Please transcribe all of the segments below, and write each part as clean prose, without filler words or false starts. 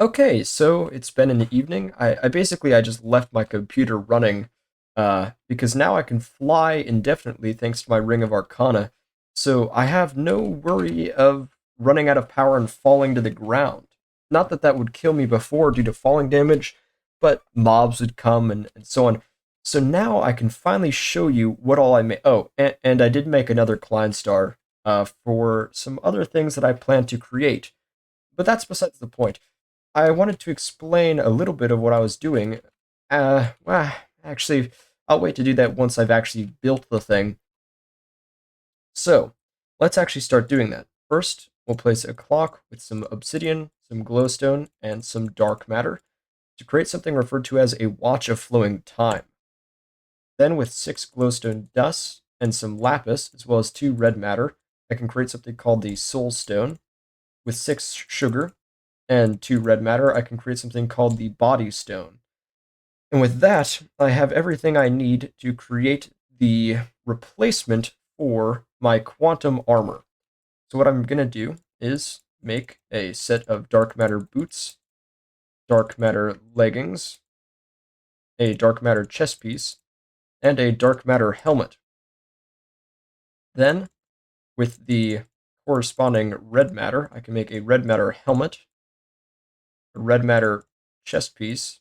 Okay, so it's been in the evening. I just left my computer running because now I can fly indefinitely thanks to my Ring of Arcana. So I have no worry of running out of power and falling to the ground. Not that that would kill me before due to falling damage, but mobs would come and so on. So now I can finally show you what all I made. Oh, and I did make another Klein star for some other things that I plan to create. But that's besides the point. I wanted to explain a little bit of what I was doing. Actually, I'll wait to do that once I've actually built the thing. So, let's actually start doing that. First, we'll place a clock with some obsidian, some glowstone, and some dark matter to create something referred to as a watch of flowing time. Then, with 6 glowstone dust and some lapis, as well as 2 red matter, I can create something called the soul stone. With 6 sugar and 2 red matter, I can create something called the body stone. And with that, I have everything I need to create the replacement for my quantum armor. So what I'm going to do is make a set of dark matter boots, dark matter leggings, a dark matter chest piece, and a dark matter helmet. Then, with the corresponding red matter, I can make a red matter helmet, a red matter chest piece,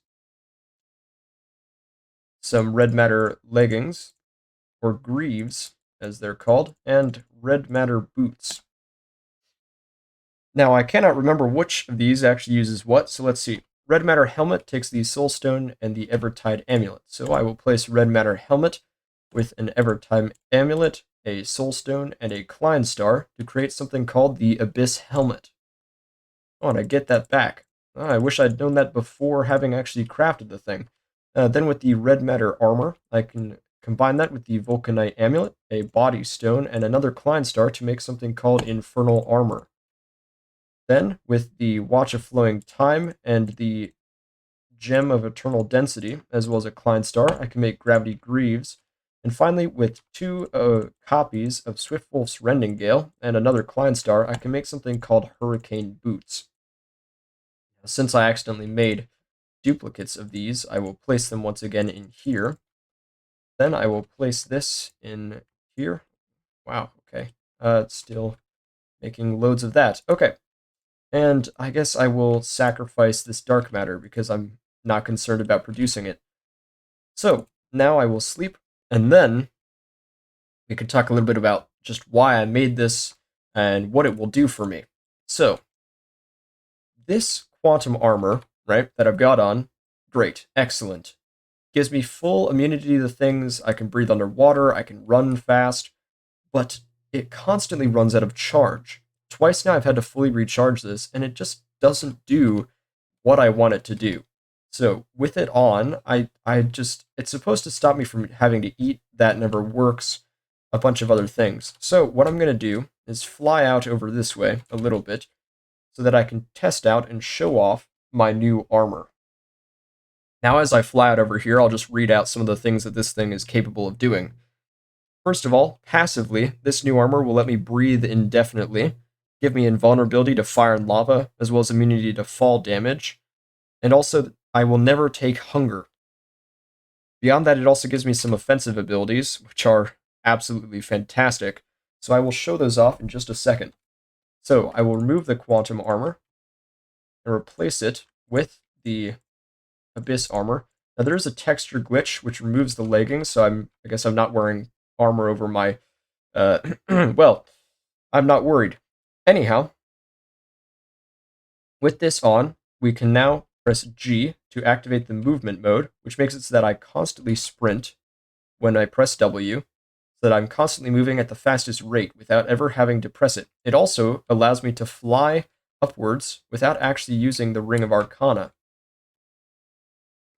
some red matter leggings, or greaves, as they're called, and red matter boots. Now, I cannot remember which of these actually uses what, so let's see. Red matter helmet takes the soulstone and the Evertide amulet. So I will place red matter helmet with an Evertide amulet, a soulstone, and a Klein star to create something called the Abyss helmet. Oh, and I get that back. Oh, I wish I'd known that before having actually crafted the thing. Then with the red matter armor, I can combine that with the Vulcanite amulet, a body stone, and another Klein star to make something called infernal armor. Then, with the Watch of Flowing Time and the Gem of Eternal Density, as well as a Klein star, I can make gravity greaves. And finally, with 2 copies of Swiftwolf's Rending Gale and another Klein star, I can make something called Hurricane Boots. Since I accidentally made duplicates of these, I will place them once again in here. Then I will place this in here. Wow, okay. It's still making loads of that. Okay. And I guess I will sacrifice this dark matter because I'm not concerned about producing it. So, now I will sleep, and then we can talk a little bit about just why I made this and what it will do for me. So, this quantum armor, right, that I've got on, great, excellent. Gives me full immunity to things. I can breathe underwater, I can run fast, but it constantly runs out of charge. Twice now I've had to fully recharge this, and it just doesn't do what I want it to do. So with it on, it's supposed to stop me from having to eat. That never works. A bunch of other things. So what I'm gonna do is fly out over this way a little bit, so that I can test out and show off my new armor. Now, as I fly out over here, I'll just read out some of the things that this thing is capable of doing. First of all, passively, this new armor will let me breathe indefinitely, give me invulnerability to fire and lava, as well as immunity to fall damage, and also I will never take hunger. Beyond that, it also gives me some offensive abilities, which are absolutely fantastic, so I will show those off in just a second. So, I will remove the quantum armor and replace it with the abyss armor. Now there is a texture glitch which removes the leggings, so I guess I'm not wearing armor over my well, I'm not worried. Anyhow, with this on, we can now press G to activate the movement mode, which makes it so that I constantly sprint when I press W, so that I'm constantly moving at the fastest rate without ever having to press it. It also allows me to fly upwards without actually using the Ring of Arcana.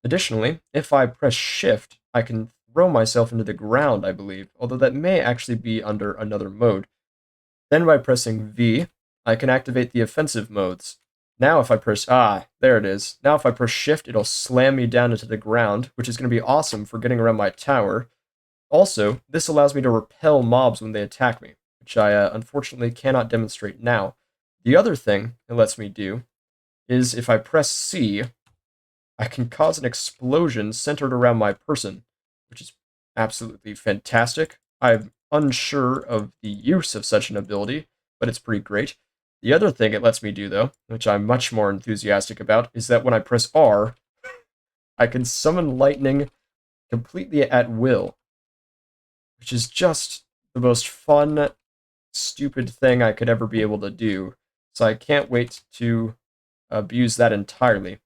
Additionally, if I press Shift, I can throw myself into the ground, I believe, although that may actually be under another mode. Then by pressing V, I can activate the offensive modes. Now if I press, there it is. Now if I press Shift, it'll slam me down into the ground, which is going to be awesome for getting around my tower. Also, this allows me to repel mobs when they attack me, which I unfortunately cannot demonstrate now. The other thing it lets me do is if I press C, I can cause an explosion centered around my person, which is absolutely fantastic. I'm unsure of the use of such an ability, but it's pretty great. The other thing it lets me do, though, which I'm much more enthusiastic about, is that when I press R, I can summon lightning completely at will, which is just the most fun, stupid thing I could ever be able to do. So I can't wait to abuse that entirely.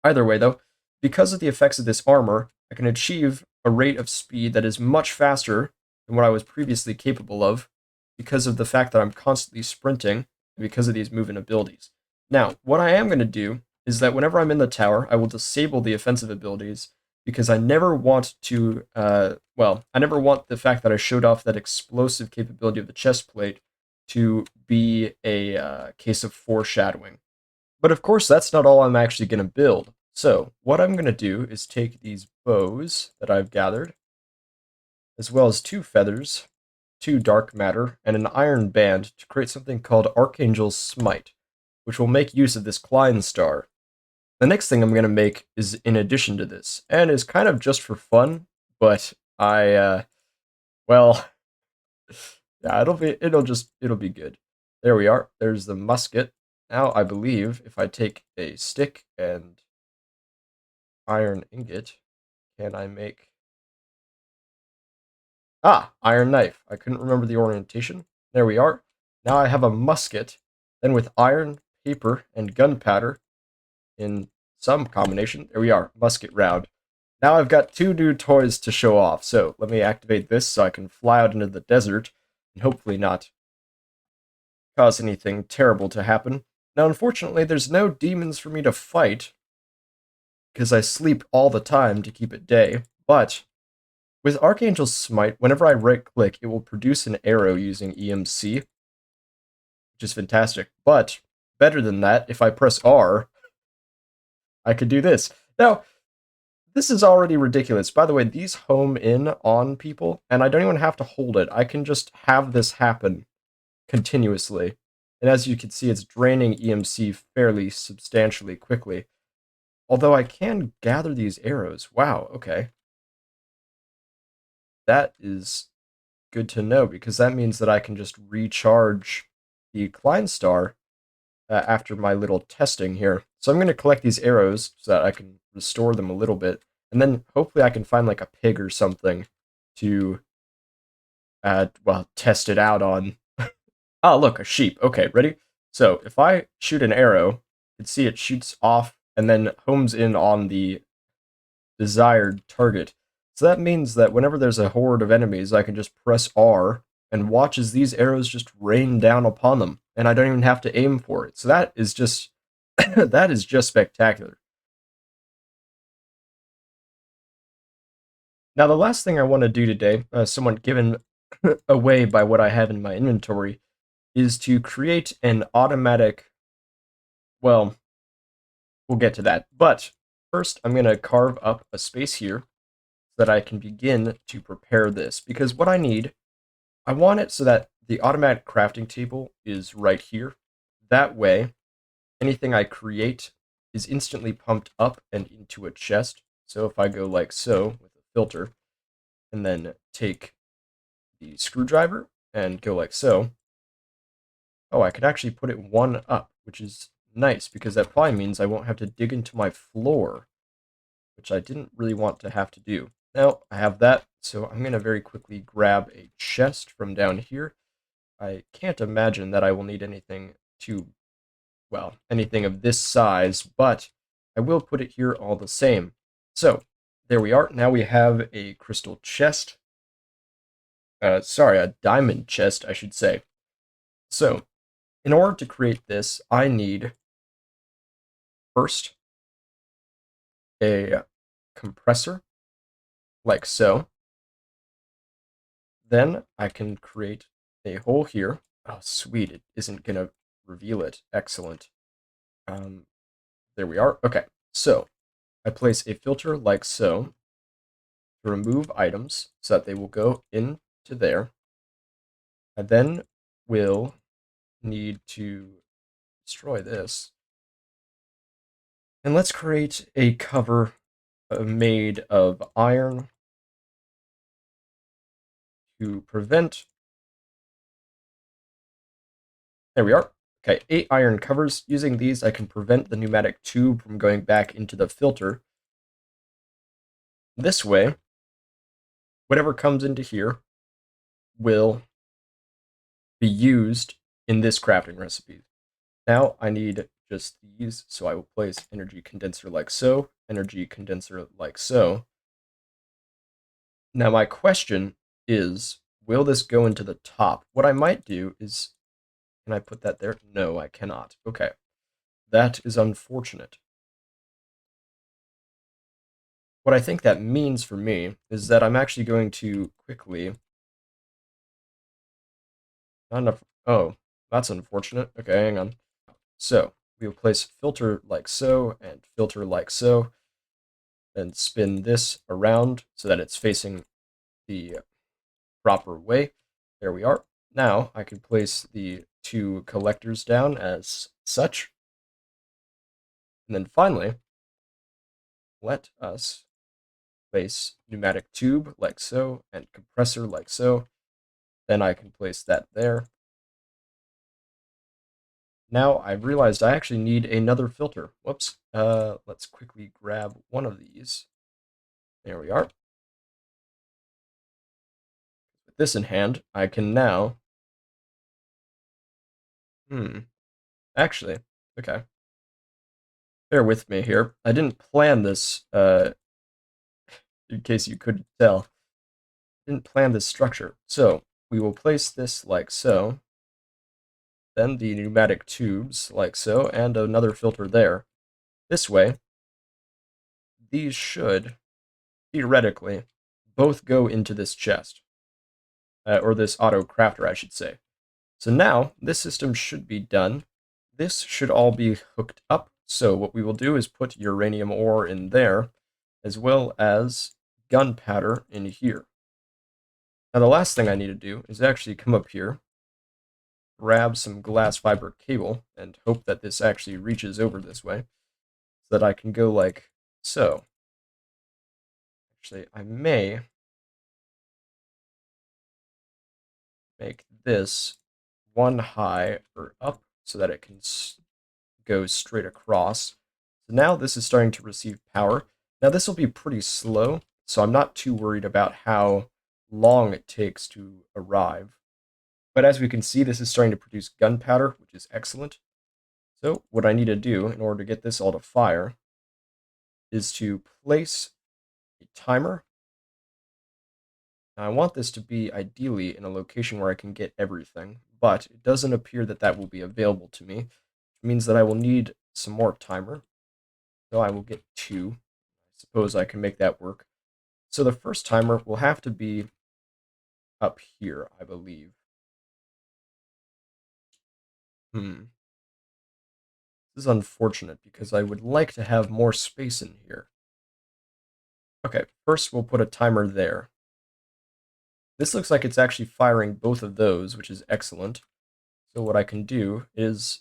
Either way, though, because of the effects of this armor, I can achieve a rate of speed that is much faster than what I was previously capable of because of the fact that I'm constantly sprinting and because of these movement abilities. Now, what I am going to do is that whenever I'm in the tower, I will disable the offensive abilities because I never want to, I never want the fact that I showed off that explosive capability of the chest plate to be a case of foreshadowing. But of course, that's not all I'm actually going to build. So, what I'm going to do is take these bows that I've gathered, as well as 2 feathers, 2 dark matter, and an iron band to create something called Archangel's Smite, which will make use of this Klein star. The next thing I'm going to make is in addition to this, and is kind of just for fun, but well, yeah, it'll be good. There we are. There's the musket. Now I believe if I take a stick and iron ingot, can I make... Ah, iron knife. I couldn't remember the orientation. There we are. Now I have a musket. Then with iron, paper, and gunpowder in some combination, there we are, musket round. Now I've got 2 new toys to show off. So let me activate this so I can fly out into the desert and hopefully not cause anything terrible to happen. Now, unfortunately, there's no demons for me to fight because I sleep all the time to keep it day, but with Archangel's Smite, whenever I right-click, it will produce an arrow using EMC, which is fantastic. But, better than that, if I press R, I could do this. Now, this is already ridiculous. By the way, these home in on people, and I don't even have to hold it. I can just have this happen continuously. And as you can see, it's draining EMC fairly substantially quickly. Although I can gather these arrows. Wow, okay. That is good to know, because that means that I can just recharge the Klein Star after my little testing here. So I'm going to collect these arrows so that I can restore them a little bit, and then hopefully I can find like a pig or something to, test it out on. Ah, look, a sheep. Okay, ready? So if I shoot an arrow, you can see it shoots off and then homes in on the desired target. So that means that whenever there's a horde of enemies, I can just press R and watch as these arrows just rain down upon them, and I don't even have to aim for it. So that is just that is just spectacular. Now, the last thing I want to do today, somewhat given away by what I have in my inventory, is to create an automatic. Well, we'll get to that. But first, I'm going to carve up a space here so that I can begin to prepare this. Because what I need, I want it so that the automatic crafting table is right here. That way, anything I create is instantly pumped up and into a chest. So if I go like so with a filter, and then take the screwdriver and go like so, oh, I could actually put it 1 up, which is nice, because that probably means I won't have to dig into my floor, which I didn't really want to have to do. Now, I have that, so I'm going to very quickly grab a chest from down here. I can't imagine that I will need anything anything of this size, but I will put it here all the same. So, there we are. Now we have a crystal chest. Sorry, a diamond chest, I should say. So, in order to create this, I need first a compressor, like so. Then I can create a hole here. Oh, sweet, it isn't going to reveal it. Excellent. There we are. Okay, so I place a filter like so to remove items so that they will go into there. I then will need to destroy this. And let's create a cover made of iron to prevent. There we are. Okay, 8 iron covers. Using these, I can prevent the pneumatic tube from going back into the filter. This way, whatever comes into here will be used in this crafting recipe. Now I need just these, so I will place energy condenser like so, energy condenser like so. Now my question is, will this go into the top? What I might do is, can I put that there? No, I cannot. Okay, that is unfortunate. What I think that means for me is that I'm actually going to quickly, not enough, oh, that's unfortunate. Okay, hang on. So, we will place filter like so, and filter like so, and spin this around so that it's facing the proper way. There we are. Now, I can place the 2 collectors down as such. And then finally, let us place pneumatic tube like so, and compressor like so. Then I can place that there. Now I've realized I actually need another filter. Whoops. Let's quickly grab one of these. There we are. With this in hand, I can now... Actually, okay. Bear with me here. I didn't plan this, in case you couldn't tell. I didn't plan this structure. So, we will place this like so. Then the pneumatic tubes like so, and another filter there. This way, these should, theoretically, both go into this chest. Or this auto crafter, I should say. So now, this system should be done. This should all be hooked up. So what we will do is put uranium ore in there, as well as gunpowder in here. Now the last thing I need to do is actually come up here, grab some glass fiber cable, and hope that this actually reaches over this way, so that I can go like so. Actually, I may make this one high or up so that it can go straight across. So now this is starting to receive power. Now this will be pretty slow, so I'm not too worried about how long it takes to arrive. But as we can see, this is starting to produce gunpowder, which is excellent. So what I need to do in order to get this all to fire is to place a timer. Now I want this to be ideally in a location where I can get everything, but it doesn't appear that that will be available to me, which means that I will need some more timer. So I will get 2. I suppose I can make that work. So the first timer will have to be up here, I believe. This is unfortunate because I would like to have more space in here. Okay, first we'll put a timer there. This looks like it's actually firing both of those, which is excellent. So what I can do is...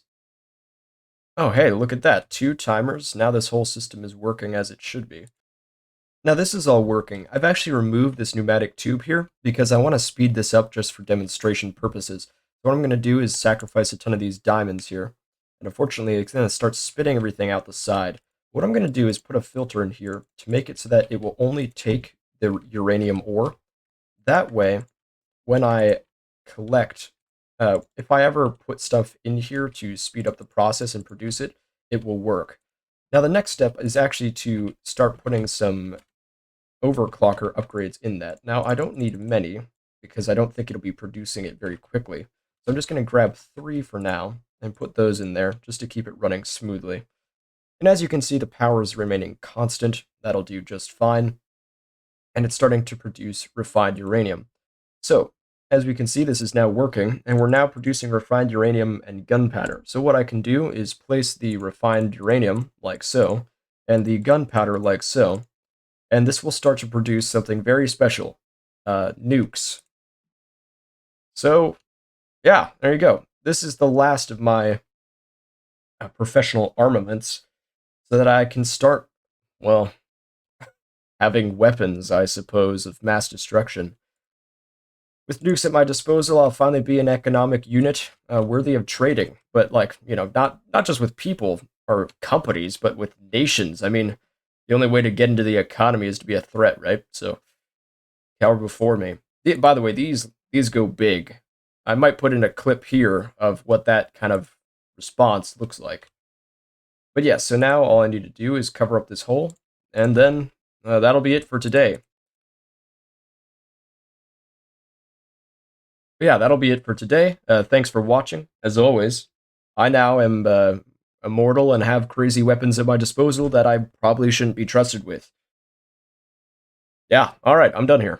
Oh, hey, look at that. 2 timers. Now this whole system is working as it should be. Now this is all working. I've actually removed this pneumatic tube here because I want to speed this up just for demonstration purposes. So what I'm going to do is sacrifice a ton of these diamonds here. And unfortunately, it's going to start spitting everything out the side. What I'm going to do is put a filter in here to make it so that it will only take the uranium ore. That way, when I collect, if I ever put stuff in here to speed up the process and produce it, it will work. Now the next step is actually to start putting some overclocker upgrades in that. Now I don't need many because I don't think it'll be producing it very quickly. So I'm just going to grab 3 for now and put those in there just to keep it running smoothly. And as you can see, the power is remaining constant. That'll do just fine. And it's starting to produce refined uranium. So, as we can see, this is now working, and we're now producing refined uranium and gunpowder. So what I can do is place the refined uranium, like so, and the gunpowder, like so, and this will start to produce something very special, nukes. So, yeah, there you go. This is the last of my professional armaments. so that I can start, well, having weapons, I suppose, of mass destruction. With nukes at my disposal, I'll finally be an economic unit worthy of trading. But like, not just with people or companies, but with nations. I mean, the only way to get into the economy is to be a threat, right? So, cower before me. By the way, these go big. I might put in a clip here of what that kind of response looks like. But yeah, so now all I need to do is cover up this hole, and then that'll be it for today. But yeah, that'll be it for today. Thanks for watching. As always, I now am immortal and have crazy weapons at my disposal that I probably shouldn't be trusted with. Yeah, alright, I'm done here.